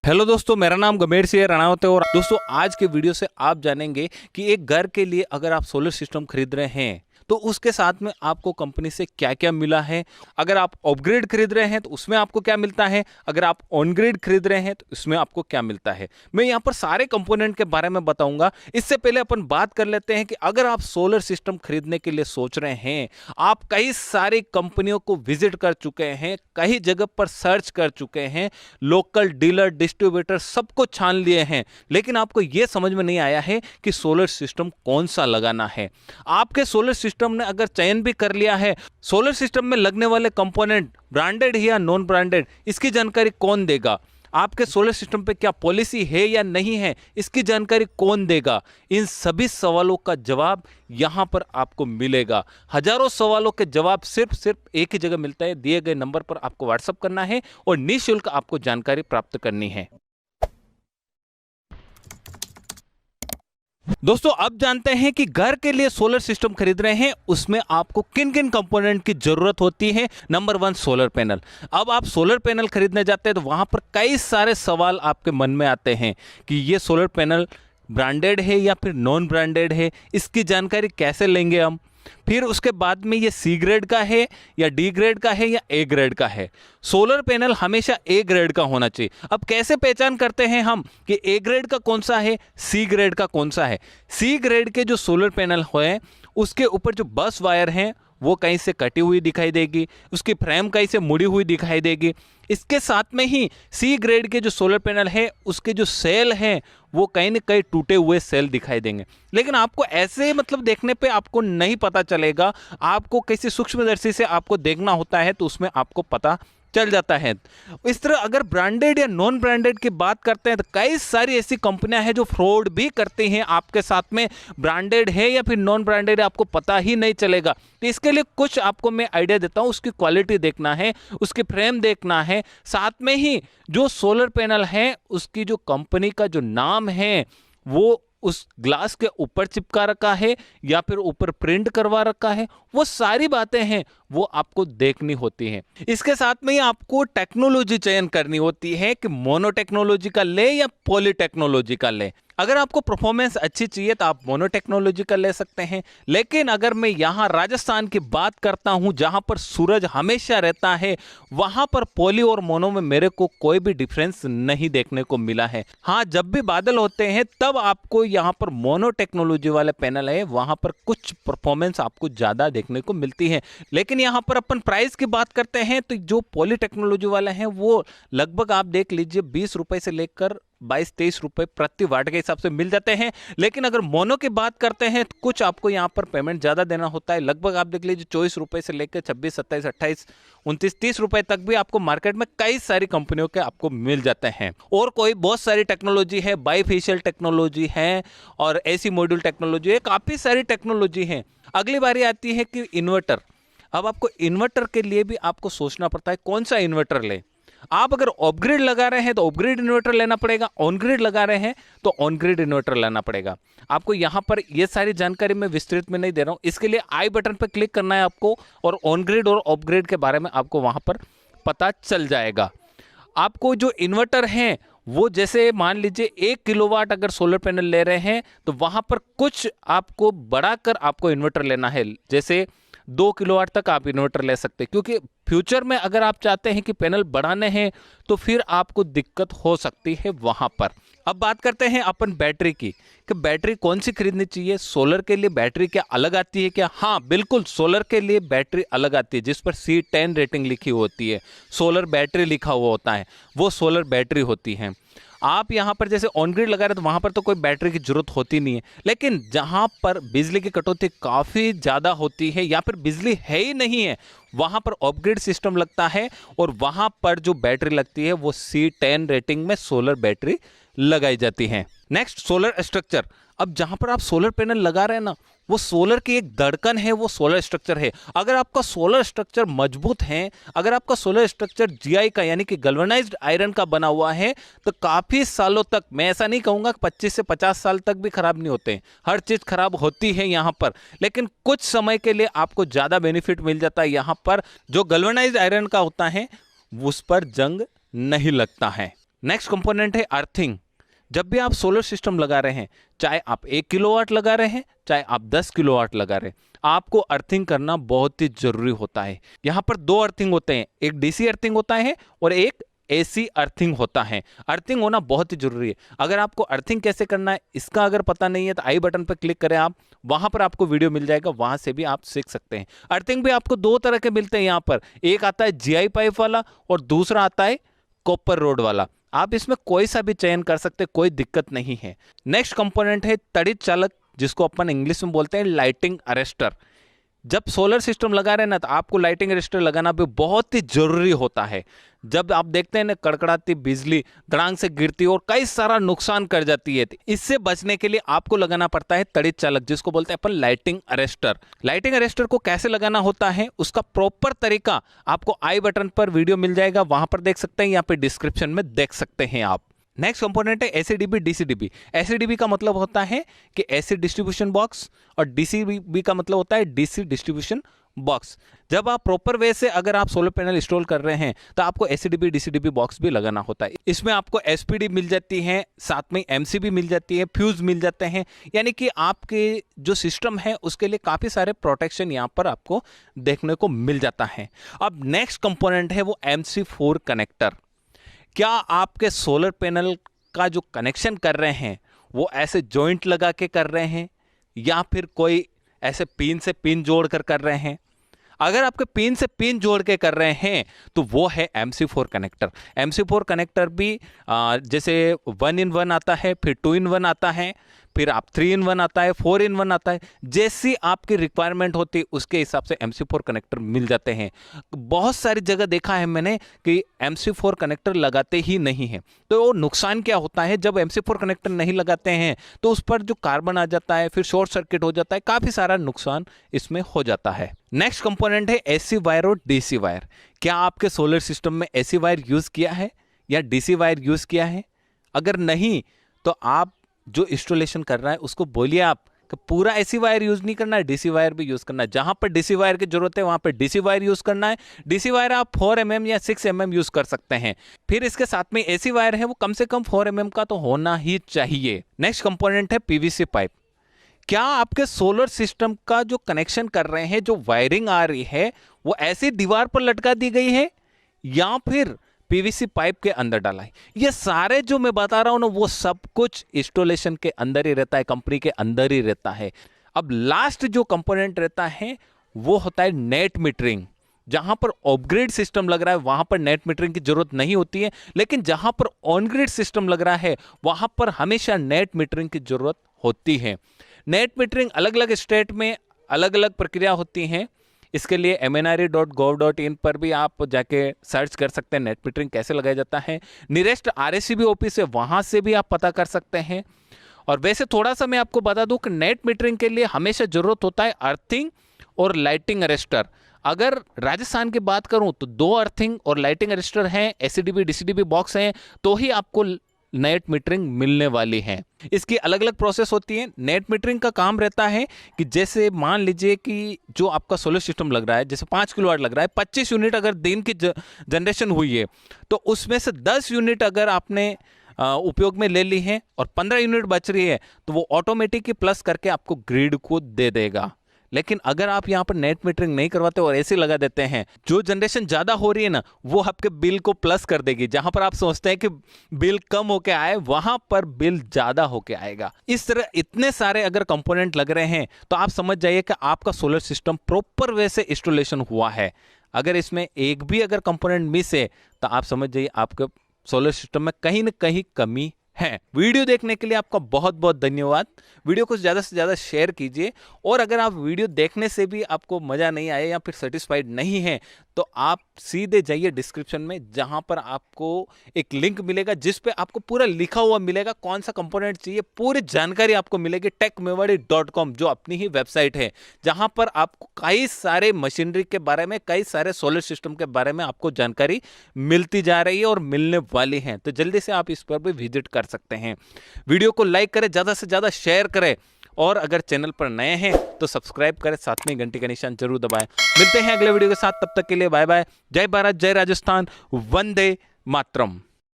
Hello दोस्तों, मेरा नाम गंभीर सिंह रनावत है और दोस्तों आज के वीडियो से आप जानेंगे कि एक घर के लिए अगर आप सोलर सिस्टम खरीद रहे हैं तो उसके साथ में आपको कंपनी से क्या क्या मिला है। अगर आप अपग्रेड खरीद रहे हैं तो उसमें आपको क्या मिलता है, अगर आप ऑन ग्रिड खरीद रहे हैं तो इसमें आपको क्या मिलता है। मैं यहाँ पर सारे कंपोनेंट के बारे में बताऊंगा। इससे पहले अपन बात कर लेते हैं कि अगर आप सोलर सिस्टम खरीदने के लिए सोच रहे हैं, आप कई सारी कंपनियों को विजिट कर चुके हैं, कई जगह पर सर्च कर चुके हैं, लोकल डीलर डिस्ट्रीब्यूटर सबको छान लिए हैं, लेकिन आपको यह समझ में नहीं आया है कि सोलर सिस्टम कौन सा लगाना है। आपके सोलर सिस्टम ने अगर चयन भी कर लिया है, सोलर सिस्टम में लगने वाले कंपोनेंट ब्रांडेड है या नॉन ब्रांडेड, इसकी जानकारी कौन देगा। आपके सोलर सिस्टम पे क्या पॉलिसी है या नहीं है, इसकी जानकारी कौन देगा। इन सभी सवालों का जवाब यहां पर आपको मिलेगा। हजारों सवालों के जवाब सिर्फ एक ही जगह मिलता है। दिए गए नंबर पर आपको व्हाट्सएप करना है और निःशुल्क आपको जानकारी प्राप्त करनी है। दोस्तों अब जानते हैं कि घर के लिए सोलर सिस्टम खरीद रहे हैं, उसमें आपको किन किन कंपोनेंट की जरूरत होती है। Number 1, solar panel. अब आप सोलर पैनल खरीदने जाते हैं तो वहां पर कई सारे सवाल आपके मन में आते हैं कि ये सोलर पैनल ब्रांडेड है या फिर नॉन ब्रांडेड है, इसकी जानकारी कैसे लेंगे हम। फिर उसके बाद में ये सी ग्रेड का है या डी ग्रेड का है या ए ग्रेड का है। सोलर पैनल हमेशा ए ग्रेड का होना चाहिए। अब कैसे पहचान करते हैं हम कि ए ग्रेड का कौन सा है, सी ग्रेड का कौन सा है। सी ग्रेड के जो सोलर पैनल हैं उसके ऊपर जो बस वायर हैं वो कहीं से कटी हुई दिखाई देगी, उसकी फ्रेम कहीं से मुड़ी हुई दिखाई देगी। इसके साथ में ही सी ग्रेड के जो सोलर पैनल है उसके जो सेल हैं वो कहीं न कहीं टूटे हुए सेल दिखाई देंगे। लेकिन आपको ऐसे देखने पे आपको नहीं पता चलेगा, आपको किसी सूक्ष्मदर्शी से आपको देखना होता है तो उसमें आपको पता चल जाता है। इस तरह अगर ब्रांडेड या नॉन ब्रांडेड की बात करते हैं तो कई सारी ऐसी कंपनियां हैं जो फ्रॉड भी करती हैं आपके साथ में। ब्रांडेड है या फिर नॉन ब्रांडेड है आपको पता ही नहीं चलेगा। तो इसके लिए कुछ आपको मैं आइडिया देता हूं। उसकी क्वालिटी देखना है, उसकी फ्रेम देखना है, साथ में ही जो सोलर पैनल है उसकी जो कंपनी का जो नाम है वो उस ग्लास के ऊपर चिपका रखा है या फिर ऊपर प्रिंट करवा रखा है, वो सारी बातें हैं वो आपको देखनी होती हैं। इसके साथ में ही आपको टेक्नोलॉजी चयन करनी होती है कि मोनो टेक्नोलॉजी का ले या पॉली टेक्नोलॉजी का ले। अगर आपको परफॉर्मेंस अच्छी चाहिए तो आप मोनो टेक्नोलॉजी का ले सकते हैं, लेकिन अगर मैं यहाँ राजस्थान की बात करता हूँ जहाँ पर सूरज हमेशा रहता है, वहाँ पर पॉली और मोनो में मेरे को कोई भी डिफरेंस नहीं देखने को मिला है। हाँ, जब भी बादल होते हैं तब आपको यहाँ पर मोनो टेक्नोलॉजी वाले पैनल है वहाँ पर कुछ परफॉर्मेंस आपको ज़्यादा देखने को मिलती है। लेकिन यहाँ पर अपन प्राइस की बात करते हैं तो जो पॉली टेक्नोलॉजी वाले हैं वो लगभग आप देख लीजिए 20 रुपए से लेकर 22-23 रुपए प्रति वाट के हिसाब से मिल जाते हैं। लेकिन अगर मोनो की बात करते हैं तो कुछ आपको यहाँ पर पेमेंट ज़्यादा देना होता है। लगभग आप देख लीजिए 24 रुपए से लेकर 26, 27, 28, 29, 30 रुपए तक भी आपको मार्केट में कई सारी कंपनियों के आपको मिल जाते हैं। और कोई बहुत सारी टेक्नोलॉजी है, बाईफेशियल टेक्नोलॉजी है और एसी मॉड्यूल टेक्नोलॉजी है, काफ़ी सारी टेक्नोलॉजी है। अगली बारी आती है कि इन्वर्टर। अब आपको इन्वर्टर के लिए भी आपको सोचना पड़ता है कौन सा इन्वर्टर लें। आप अगर अपग्रेड लगा रहे हैं तो अपग्रेड इन्वर्टर लेना पड़ेगा, ऑन ग्रिड लगा रहे हैं तो ऑन ग्रिड इन्वर्टर लेना पड़ेगा। आपको यहां पर ये सारी जानकारी मैं विस्तृत में नहीं दे रहा हूं, इसके लिए आई बटन पर क्लिक करना है आपको और ऑन ग्रिड और अपग्रेड के बारे में आपको वहां पर पता चल जाएगा। आपको जो इन्वर्टर हैं वो जैसे मान लीजिए 1 किलोवाट अगर सोलर पैनल ले रहे हैं तो वहां पर कुछ आपको बढ़ाकर आपको इन्वर्टर लेना है। जैसे 2 किलोवाट तक आप इन्वर्टर ले सकते हैं, क्योंकि फ्यूचर में अगर आप चाहते हैं कि पैनल बढ़ाने हैं तो फिर आपको दिक्कत हो सकती है वहां पर। अब बात करते हैं अपन बैटरी की कि बैटरी कौन सी खरीदनी चाहिए। सोलर के लिए बैटरी क्या अलग आती है क्या? हाँ बिल्कुल, सोलर के लिए बैटरी अलग आती है जिस पर C10 रेटिंग लिखी होती है, सोलर बैटरी लिखा हुआ होता है, वो सोलर बैटरी होती है। आप यहाँ पर जैसे ऑन ग्रिड लगा रहे तो वहाँ पर तो कोई बैटरी की जरूरत होती नहीं है। लेकिन जहाँ पर बिजली की कटौती काफ़ी ज़्यादा होती है या फिर बिजली है ही नहीं है, वहाँ पर अपग्रेड सिस्टम लगता है और वहाँ पर जो बैटरी लगती है वो C10 रेटिंग में सोलर बैटरी लगाई जाती है। Next, solar structure. अब जहां पर आप सोलर पैनल लगा रहे हैं ना, वो सोलर की एक धड़कन है, वो सोलर स्ट्रक्चर है। अगर आपका सोलर स्ट्रक्चर मजबूत है, अगर आपका सोलर स्ट्रक्चर GI का यानी कि गैल्वेनाइज्ड आयरन का बना हुआ है तो काफ़ी सालों तक, मैं ऐसा नहीं कहूँगा 25 से 50 साल तक भी खराब नहीं होते। हर चीज़ खराब होती है यहाँ पर, लेकिन कुछ समय के लिए आपको ज़्यादा बेनिफिट मिल जाता है। यहाँ पर जो गैल्वेनाइज्ड आयरन का होता है उस पर जंग नहीं लगता है। नेक्स्ट कंपोनेंट है अर्थिंग। जब भी आप सोलर सिस्टम लगा रहे हैं, चाहे आप 1 किलोवाट लगा रहे हैं, चाहे आप 10 किलोवाट लगा रहे हैं, आपको अर्थिंग करना बहुत ही जरूरी होता है। यहां पर 2 अर्थिंग होते हैं, एक डीसी अर्थिंग होता है और एक एसी अर्थिंग होता है। अर्थिंग होना बहुत ही जरूरी है। अगर आपको अर्थिंग कैसे करना है इसका अगर पता नहीं है तो आई बटन पर क्लिक करें आप, वहां पर आपको वीडियो मिल जाएगा, वहां से भी आप सीख सकते हैं। अर्थिंग भी आपको 2 तरह के मिलते हैं यहाँ पर, एक आता है जीआई पाइप वाला और दूसरा आता है कॉपर रोड वाला। आप इसमें कोई सा भी चयन कर सकते, कोई दिक्कत नहीं है। नेक्स्ट कंपोनेंट है तड़ित चालक, जिसको अपन इंग्लिश में बोलते हैं लाइटिंग अरेस्टर। जब सोलर सिस्टम लगा रहे हैं ना, तो आपको लाइटिंग अरेस्टर लगाना भी बहुत ही जरूरी होता है। जब आप देखते हैं ना कड़कड़ाती बिजली धड़ांग से गिरती है और कई सारा नुकसान कर जाती है, इससे बचने के लिए आपको लगाना पड़ता है तड़ित चालक, जिसको बोलते हैं अपन लाइटिंग अरेस्टर। लाइटिंग अरेस्टर को कैसे लगाना होता है उसका प्रॉपर तरीका आपको आई बटन पर वीडियो मिल जाएगा, वहां पर देख सकते हैं, यहाँ पे डिस्क्रिप्शन में देख सकते हैं आप। नेक्स्ट कंपोनेंट है एसीडीबी डीसीडीबी। एसीडीबी का मतलब होता है कि एसी डिस्ट्रीब्यूशन बॉक्स और डीसीबी का मतलब होता है डीसी डिस्ट्रीब्यूशन बॉक्स। जब आप प्रॉपर वे से अगर आप सोलर पैनल इंस्टॉल कर रहे हैं तो आपको एसीडीबी डीसीडीबी बॉक्स भी लगाना होता है। इसमें आपको एसपीडी मिल जाती है, साथ में एमसीबी मिल जाती है, फ्यूज मिल जाते हैं, यानी कि आपके जो सिस्टम है उसके लिए काफ़ी सारे प्रोटेक्शन यहाँ पर आपको देखने को मिल जाता है। अब नेक्स्ट कंपोनेंट है वो MC4 कनेक्टर। क्या आपके सोलर पैनल का जो कनेक्शन कर रहे हैं वो ऐसे जॉइंट लगा के कर रहे हैं या फिर कोई ऐसे पिन से पिन जोड़ कर रहे हैं? अगर आपके पिन से पिन जोड़ के कर रहे हैं तो वो है MC4 कनेक्टर। MC4 कनेक्टर भी जैसे 1 in 1 आता है, फिर 2 in 1 आता है, फिर आप 3 in 1 आता है, 4 in 1 आता है, जैसी आपकी रिक्वायरमेंट होती है उसके हिसाब से MC4 कनेक्टर मिल जाते हैं। बहुत सारी जगह देखा है मैंने कि MC4 कनेक्टर लगाते ही नहीं है, तो नुकसान क्या होता है जब MC4 कनेक्टर नहीं लगाते हैं तो उस पर जो कार्बन आ जाता है, फिर शॉर्ट सर्किट हो जाता है, काफ़ी सारा नुकसान इसमें हो जाता है। नेक्स्ट कंपोनेंट है एसी वायर और डीसी वायर। क्या आपके सोलर सिस्टम में एसी वायर यूज़ किया है या डीसी वायर यूज़ किया है? अगर नहीं तो आप जो इंस्टॉलेशन कर रहा है उसको बोलिए आप कि पूरा एसी वायर यूज नहीं करना है, डीसी वायर भी यूज करना है। जहां पर डीसी वायर की जरूरत है वहां पर डीसी वायर यूज करना है। डीसी वायर आप 4 mm या 6 mm यूज कर सकते हैं। फिर इसके साथ में एसी वायर है वो कम से कम 4 mm का तो होना ही चाहिए। नेक्स्ट कंपोनेंट है पीवीसी पाइप। क्या आपके सोलर सिस्टम का जो कनेक्शन कर रहे हैं, जो वायरिंग आ रही है वो ऐसी दीवार पर लटका दी गई है या फिर पीवीसी पाइप के अंदर डाला है? ये सारे जो मैं बता रहा हूं ना वो सब कुछ इंस्टॉलेशन के अंदर ही रहता है, कंपनी के अंदर ही रहता है। अब लास्ट जो कंपोनेंट रहता है वो होता है नेट मीटरिंग। जहां पर ऑफ ग्रिड सिस्टम लग रहा है वहां पर नेट मीटरिंग की जरूरत नहीं होती है, लेकिन जहां पर ऑन ग्रिड सिस्टम लग रहा है वहां पर हमेशा नेट मीटरिंग की जरूरत होती है। नेट मीटरिंग अलग अलग स्टेट में अलग अलग प्रक्रिया होती हैं। इसके लिए mnre.gov.in पर भी आप जाके सर्च कर सकते हैं नेट मीटरिंग कैसे लगाया जाता है। नियरेस्ट RSCB ऑफिस है वहाँ से भी आप पता कर सकते हैं। और वैसे थोड़ा सा मैं आपको बता दूं कि नेट मीटरिंग के लिए हमेशा ज़रूरत होता है अर्थिंग और लाइटिंग अरेस्टर। अगर राजस्थान की बात करूं तो 2 अर्थिंग और लाइटिंग अरेस्टर हैं, एसीडीबी डीसीडीबी बॉक्स हैं, तो ही आपको नेट मीटरिंग मिलने वाली है। इसकी अलग अलग प्रोसेस होती है। नेट मीटरिंग का काम रहता है कि जैसे मान लीजिए कि जो आपका सोलर सिस्टम लग रहा है, जैसे 5 किलोवाट लग रहा है, 25 यूनिट अगर दिन की जनरेशन हुई है तो उसमें से 10 यूनिट अगर आपने उपयोग में ले ली है और 15 यूनिट बच रही है तो वो ऑटोमेटिक ही प्लस करके आपको ग्रिड को दे देगा। लेकिन अगर आप यहाँ पर नेट मीटरिंग नहीं करवाते और ऐसे लगा देते हैं, जो जनरेशन ज़्यादा हो रही है ना वो आपके बिल को प्लस कर देगी। जहां पर आप सोचते हैं कि बिल कम होके आए वहां पर बिल ज़्यादा होके आएगा। इस तरह इतने सारे अगर कंपोनेंट लग रहे हैं तो आप समझ जाइए कि आपका सोलर सिस्टम प्रॉपर वे से इंस्टॉलेशन हुआ है। अगर इसमें एक भी अगर कंपोनेंट मिस है तो आप समझ जाइए आपके सोलर सिस्टम में कहीं ना कहीं कमी है। वीडियो देखने के लिए आपका बहुत बहुत धन्यवाद। वीडियो को ज़्यादा से ज़्यादा शेयर कीजिए और अगर आप वीडियो देखने से भी आपको मज़ा नहीं आया या फिर सेटिस्फाइड नहीं है तो आप सीधे जाइए डिस्क्रिप्शन में, जहां पर आपको एक लिंक मिलेगा जिस पे आपको पूरा लिखा हुआ मिलेगा कौन सा कंपोनेंट चाहिए, पूरी जानकारी आपको मिलेगी techmewadi.com जो अपनी ही वेबसाइट है, जहां पर आपको कई सारे मशीनरी के बारे में, कई सारे सोलर सिस्टम के बारे में आपको जानकारी मिलती जा रही है और मिलने वाली है। तो जल्दी से आप इस पर भी विजिट कर सकते हैं। वीडियो को लाइक करें, ज़्यादा से ज़्यादा शेयर करें और अगर चैनल पर नए हैं तो सब्सक्राइब करें, साथ में घंटी का निशान जरूर दबाएं। मिलते हैं अगले वीडियो के साथ, तब तक के लिए बाय बाय। जय भारत, जय राजस्थान, वंदे मातरम।